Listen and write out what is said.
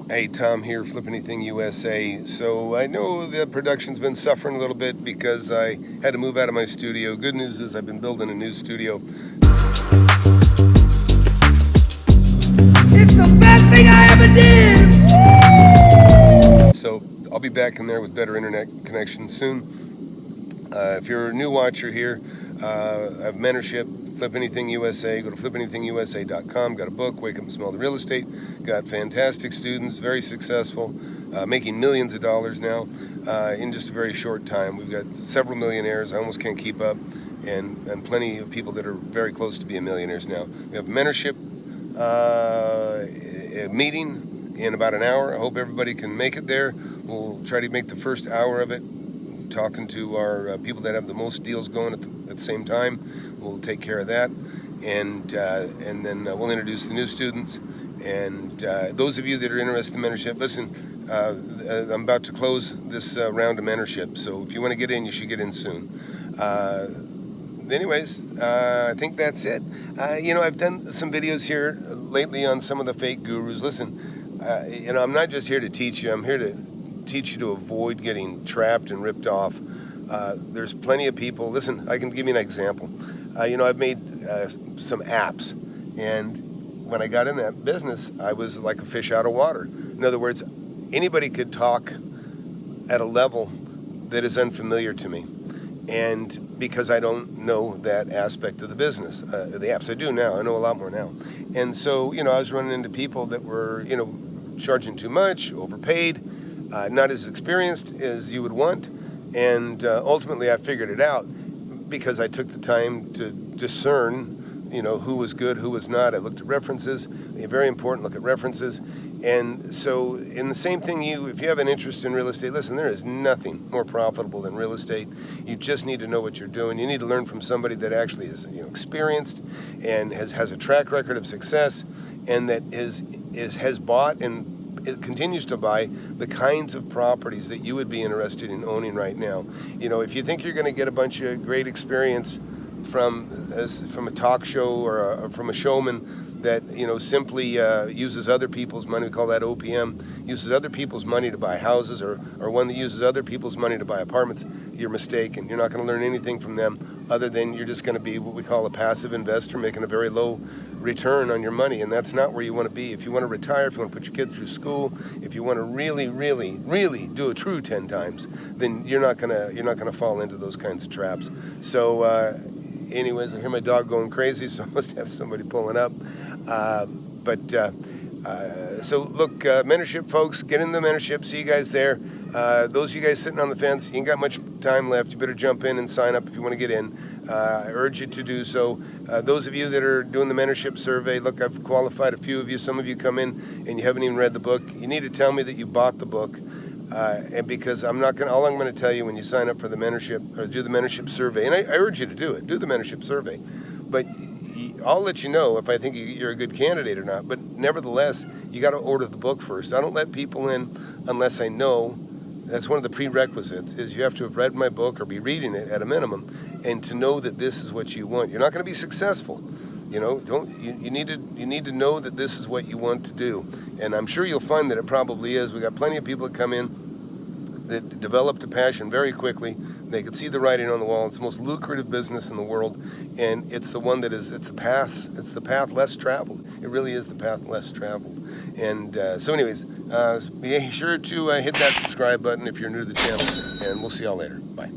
Hey, Tom here, FlipAnything USA. So I know the production's been suffering a little bit because I had to move out of my studio. Good news is I've been building a new studio. It's the best thing I ever did! So I'll be back in there with better internet connection soon. If you're a new watcher here, I have mentorship, FlipAnything USA. Go to FlipAnythingUSA.com. Got a book, Wake Up and Smell the Real Estate. Got fantastic students, very successful, making millions of dollars now in just a very short time. We've got several millionaires. I almost can't keep up, and plenty of people that are very close to being millionaires now. We have mentorship meeting in about an hour. I hope everybody can make it there. We'll try to make the first hour of it talking to our people that have the most deals going at the same time. We'll take care of that, and then we'll introduce the new students. And those of you that are interested in mentorship, listen, I'm about to close this round of mentorship, so if you want to get in, you should get in soon. Anyways, I think that's it. I've done some videos here lately on some of the fake gurus. Listen, I'm not just here to teach you. I'm here to teach you to avoid getting trapped and ripped off. There's plenty of people. Listen, I can give you an example. I've made some apps, and when I got in that business, I was like a fish out of water. In other words, anybody could talk at a level that is unfamiliar to me, and because I don't know that aspect of the business, the apps I do now, I know a lot more now. And so, I was running into people that were, charging too much, overpaid, not as experienced as you would want, and ultimately I figured it out because I took the time to discern, who was good, who was not. I looked at references. Very important, look at references. And so, in the same thing, if you have an interest in real estate, listen, there is nothing more profitable than real estate. You just need to know what you're doing. You need to learn from somebody that actually is, experienced and has a track record of success, and that has bought and it continues to buy the kinds of properties that you would be interested in owning right now. If you think you're going to get a bunch of great experience from a talk show or from a showman that simply uses other people's money, we call that OPM, uses other people's money to buy houses, or one that uses other people's money to buy apartments, you're mistaken. You're not going to learn anything from them other than you're just going to be what we call a passive investor, making a very low return on your money, and that's not where you want to be. If you want to retire, if you want to put your kids through school, if you want to really, really, really do a true 10 times, then you're not gonna fall into those kinds of traps. So, anyways, I hear my dog going crazy, so I must have somebody pulling up. So look, mentorship folks, get in the mentorship. See you guys there. Those of you guys sitting on the fence, you ain't got much time left. You better jump in and sign up if you want to get in. I urge you to do so. Those of you that are doing the mentorship survey, look, I've qualified a few of you. Some of you come in and you haven't even read the book. You need to tell me that you bought the book, and because all I'm going to tell you when you sign up for the mentorship or do the mentorship survey, and I urge you to do it, do the mentorship survey, but I'll let you know if I think you're a good candidate or not. But nevertheless, you got to order the book first. I don't let people in unless I know. That's one of the prerequisites, is you have to have read my book or be reading it at a minimum, and to know that this is what you want. You're not going to be successful. You need to know that this is what you want to do. And I'm sure you'll find that it probably is. We got plenty of people that come in that developed a passion very quickly. They could see the writing on the wall. It's the most lucrative business in the world, and it's the one it's the path less traveled. It really is the path less traveled. And so anyways, be sure to hit that subscribe button if you're new to the channel, and we'll see y'all later. Bye.